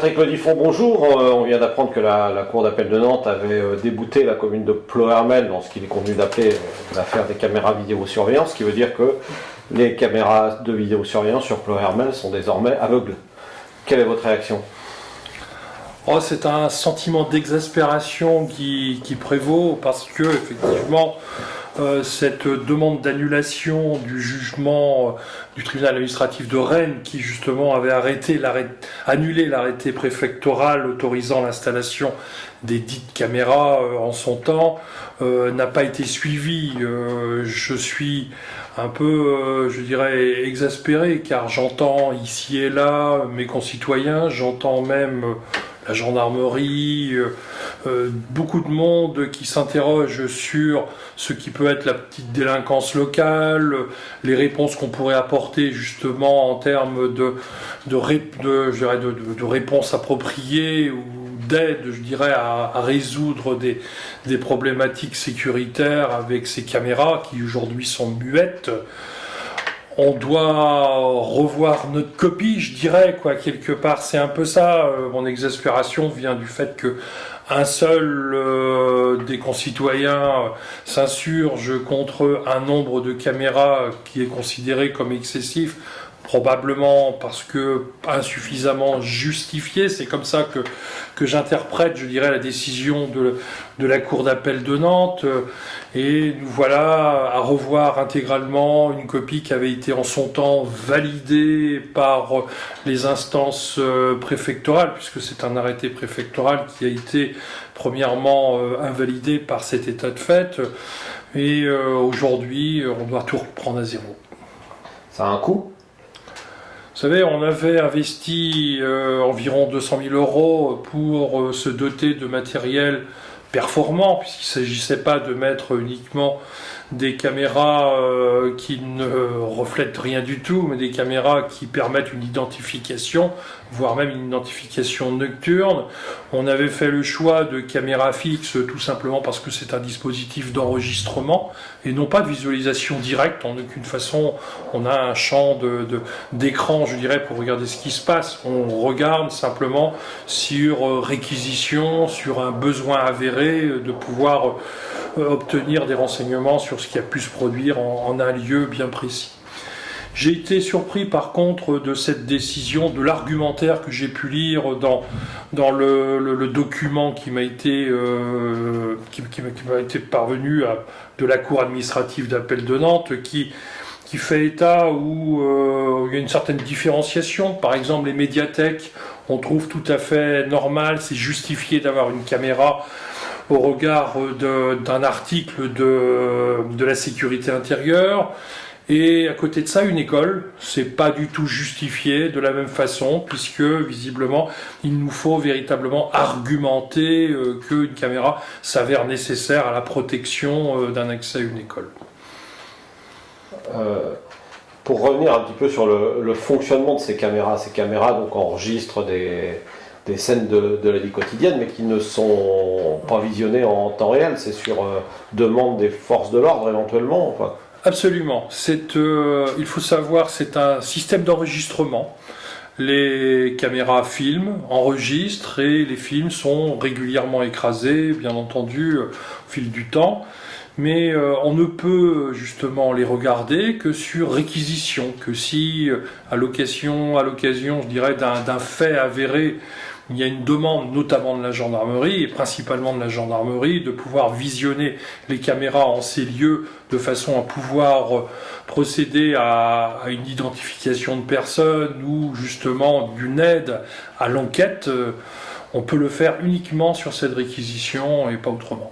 Patrick Lodifond, bonjour. On vient d'apprendre que la Cour d'appel de Nantes avait débouté la commune de Ploërmel dans ce qu'il est convenu d'appeler l'affaire des caméras vidéosurveillance, ce qui veut dire que les caméras de vidéosurveillance sur Ploërmel sont désormais aveugles. Quelle est votre réaction ? Oh, c'est un sentiment d'exaspération qui prévaut parce que, effectivement, cette demande d'annulation du jugement du tribunal administratif de Rennes, qui justement avait annulé l'arrêté préfectoral autorisant l'installation des dites caméras en son temps, n'a pas été suivie. Je suis un peu, je dirais, exaspéré, car j'entends ici et là mes concitoyens, j'entends même la gendarmerie, beaucoup de monde qui s'interroge sur ce qui peut être la petite délinquance locale, les réponses qu'on pourrait apporter justement en termes de réponses appropriées ou d'aide, je dirais, à résoudre des problématiques sécuritaires avec ces caméras qui aujourd'hui sont muettes. On doit revoir notre copie, je dirais, quoi, quelque part. C'est un peu ça. Mon exaspération vient du fait que un seul des concitoyens s'insurge contre un nombre de caméras qui est considéré comme excessif, probablement parce que insuffisamment justifié. C'est comme ça que j'interprète, je dirais, la décision de la Cour d'appel de Nantes. Et nous voilà à revoir intégralement une copie qui avait été en son temps validée par les instances préfectorales, puisque c'est un arrêté préfectoral qui a été premièrement invalidé par cet état de fait. Et aujourd'hui, on doit tout reprendre à zéro. Ça a un coût ? Vous savez, on avait investi environ 200 000 € pour se doter de matériel performant, puisqu'il ne s'agissait pas de mettre uniquement des caméras qui ne reflètent rien du tout, mais des caméras qui permettent une identification, voire même une identification nocturne. On avait fait le choix de caméras fixes tout simplement parce que c'est un dispositif d'enregistrement et non pas de visualisation directe. En aucune façon, on a un champ d'écran, je dirais, pour regarder ce qui se passe. On regarde simplement sur réquisition, sur un besoin avéré de pouvoir obtenir des renseignements sur ce qui a pu se produire en un lieu bien précis. J'ai été surpris par contre de cette décision, de l'argumentaire que j'ai pu lire dans le document qui m'a été parvenu de la Cour administrative d'appel de Nantes, qui fait état où il y a une certaine différenciation. Par exemple, les médiathèques, on trouve tout à fait normal, c'est justifié d'avoir une caméra au regard d'un article de la sécurité intérieure. Et à côté de ça, une école, c'est pas du tout justifié de la même façon, puisque visiblement, il nous faut véritablement argumenter qu'une caméra s'avère nécessaire à la protection d'un accès à une école. Pour revenir un petit peu sur le fonctionnement de ces caméras donc enregistrent des scènes de la vie quotidienne, mais qui ne sont pas visionnées en temps réel, c'est sur demande des forces de l'ordre éventuellement, enfin. Absolument. Il faut savoir, c'est un système d'enregistrement. Les caméras filment, enregistrent et les films sont régulièrement écrasés, bien entendu, au fil du temps. Mais on ne peut justement les regarder que sur réquisition, que si, à l'occasion, je dirais, d'un fait avéré, il y a une demande notamment de la gendarmerie, et principalement de la gendarmerie, de pouvoir visionner les caméras en ces lieux de façon à pouvoir procéder à une identification de personnes ou justement d'une aide à l'enquête. On peut le faire uniquement sur cette réquisition et pas autrement.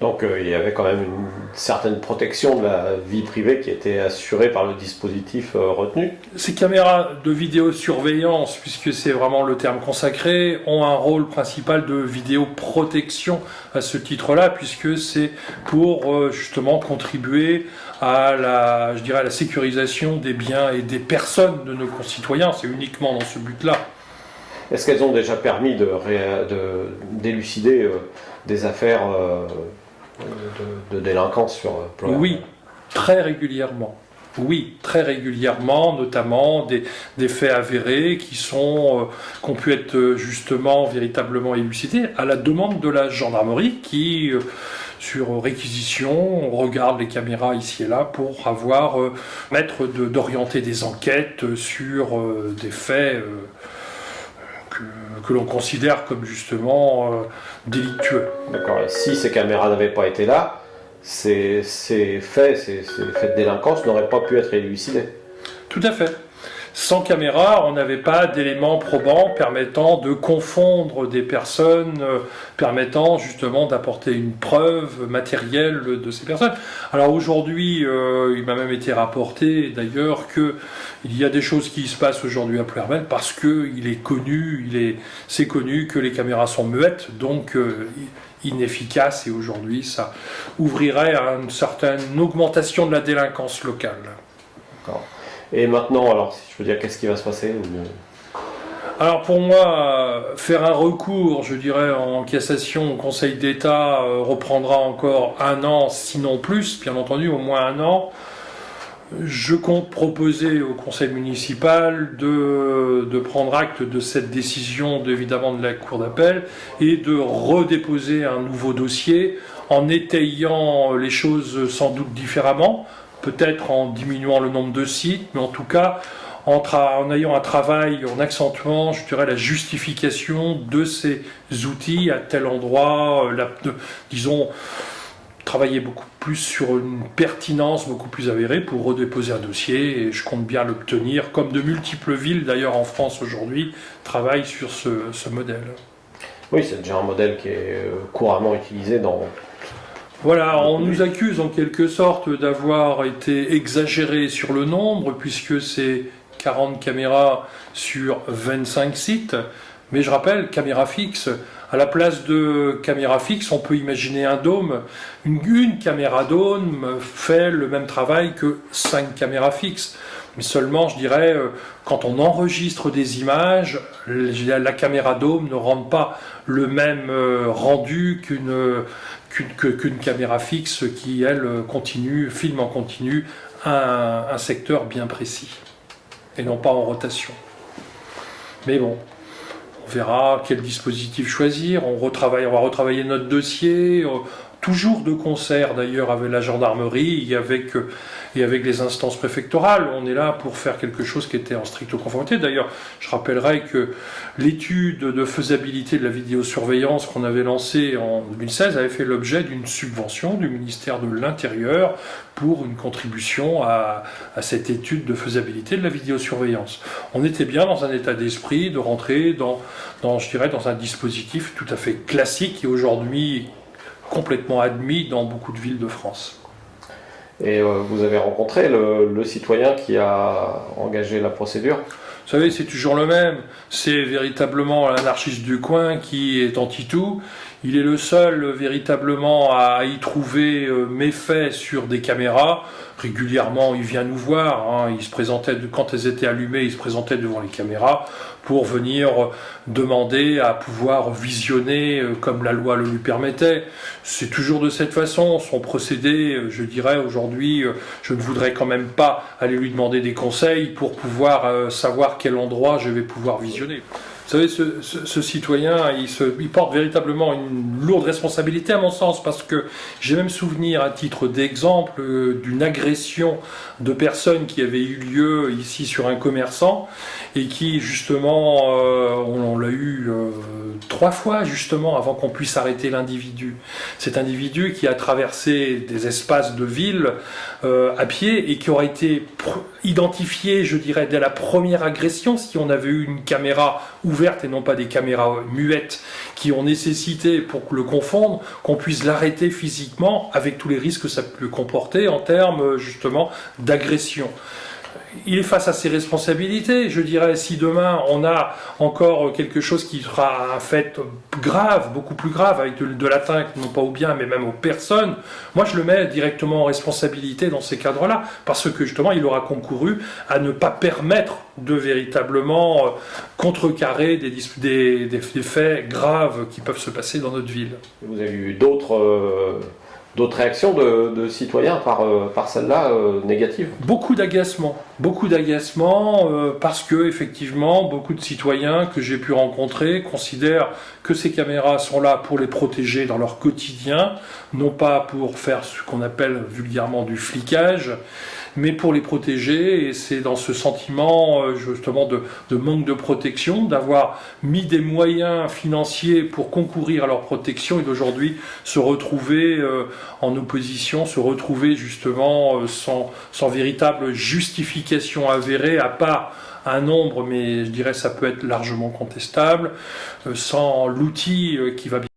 Donc il y avait quand même une certaine protection de la vie privée qui était assurée par le dispositif retenu. Ces caméras de vidéosurveillance, puisque c'est vraiment le terme consacré, ont un rôle principal de vidéoprotection à ce titre-là, puisque c'est pour justement contribuer à la sécurisation des biens et des personnes de nos concitoyens. C'est uniquement dans ce but-là. Est-ce qu'elles ont déjà permis d'élucider des affaires de délinquance sur Ploërmel ? Oui, très régulièrement. Oui, très régulièrement, notamment des faits avérés qui ont pu être justement véritablement élucidés à la demande de la gendarmerie qui, sur réquisition, on regarde les caméras ici et là pour permettre d'orienter des enquêtes sur des faits que l'on considère comme justement délictueux. D'accord. Et si ces caméras n'avaient pas été là, ces faits de délinquance n'auraient pas pu être élucidés. Tout à fait. Sans caméra, on n'avait pas d'éléments probants permettant de confondre des personnes, permettant justement d'apporter une preuve matérielle de ces personnes. Alors aujourd'hui, il m'a même été rapporté d'ailleurs qu'il y a des choses qui se passent aujourd'hui à Plouermel parce qu'il est connu, c'est connu que les caméras sont muettes, donc inefficaces, et aujourd'hui ça ouvrirait à une certaine augmentation de la délinquance locale. D'accord. Et maintenant, alors, si je peux dire, qu'est-ce qui va se passer Alors pour moi, faire un recours, je dirais, en cassation au Conseil d'État reprendra encore 1 an, sinon plus, bien entendu, au moins 1 an. Je compte proposer au Conseil municipal de prendre acte de cette décision, évidemment, de la Cour d'appel et de redéposer un nouveau dossier en étayant les choses sans doute différemment, peut-être en diminuant le nombre de sites, mais en tout cas en ayant un travail, en accentuant, je dirais, la justification de ces outils à tel endroit, disons, travailler beaucoup plus sur une pertinence beaucoup plus avérée pour redéposer un dossier, et je compte bien l'obtenir, comme de multiples villes d'ailleurs en France aujourd'hui travaillent sur ce modèle. Oui, c'est déjà un modèle qui est couramment utilisé dans... Voilà, on nous accuse en quelque sorte d'avoir été exagéré sur le nombre, puisque c'est 40 caméras sur 25 sites, mais je rappelle, caméra fixe. À la place de caméra fixe, on peut imaginer un dôme. Une caméra dôme fait le même travail que 5 caméras fixes. Mais seulement, je dirais, quand on enregistre des images, la caméra dôme ne rend pas le même rendu qu'une caméra fixe qui, elle, filme en continu un secteur bien précis, et non pas en rotation. Mais bon, on verra quel dispositif choisir, on va retravailler notre dossier, toujours de concert d'ailleurs avec la gendarmerie et avec les instances préfectorales. On est là pour faire quelque chose qui était en stricte conformité. D'ailleurs, je rappellerai que l'étude de faisabilité de la vidéosurveillance qu'on avait lancée en 2016 avait fait l'objet d'une subvention du ministère de l'Intérieur pour une contribution à cette étude de faisabilité de la vidéosurveillance. On était bien dans un état d'esprit de rentrer dans un dispositif tout à fait classique et aujourd'hui complètement admis dans beaucoup de villes de France. Et vous avez rencontré le citoyen qui a engagé la procédure ? Vous savez, c'est toujours le même. C'est véritablement l'anarchiste du coin qui est anti-tout. Il est le seul véritablement à y trouver méfait sur des caméras. Régulièrement, il vient nous voir. Il se présentait, quand elles étaient allumées, il se présentait devant les caméras pour venir demander à pouvoir visionner comme la loi le lui permettait. C'est toujours de cette façon. Son procédé, je dirais aujourd'hui, je ne voudrais quand même pas aller lui demander des conseils pour pouvoir savoir quel endroit je vais pouvoir visionner. Vous savez, ce citoyen, il porte véritablement une lourde responsabilité à mon sens, parce que j'ai même souvenir, à titre d'exemple, d'une agression de personnes qui avait eu lieu ici sur un commerçant, et qui justement, on l'a eu 3 fois justement avant qu'on puisse arrêter l'individu. Cet individu qui a traversé des espaces de ville à pied et qui aurait été identifié, je dirais, dès la première agression, si on avait eu une caméra ouverte et non pas des caméras muettes qui ont nécessité, pour le confondre, qu'on puisse l'arrêter physiquement avec tous les risques que ça peut comporter en termes justement d'agression. Il est face à ses responsabilités. Je dirais, si demain on a encore quelque chose qui sera un fait grave, beaucoup plus grave, avec de l'atteinte non pas aux biens mais même aux personnes, moi je le mets directement en responsabilité dans ces cadres-là, parce que justement il aura concouru à ne pas permettre de véritablement contrecarrer des faits graves qui peuvent se passer dans notre ville. Vous avez eu d'autres d'autres réactions de citoyens par celle-là négatives. Beaucoup d'agacement, parce que effectivement, beaucoup de citoyens que j'ai pu rencontrer considèrent que ces caméras sont là pour les protéger dans leur quotidien, non pas pour faire ce qu'on appelle vulgairement du flicage, mais pour les protéger, et c'est dans ce sentiment justement de manque de protection, d'avoir mis des moyens financiers pour concourir à leur protection, et d'aujourd'hui se retrouver en opposition, se retrouver justement sans véritable justification avérée, à part un nombre, mais je dirais ça peut être largement contestable, sans l'outil qui va bien.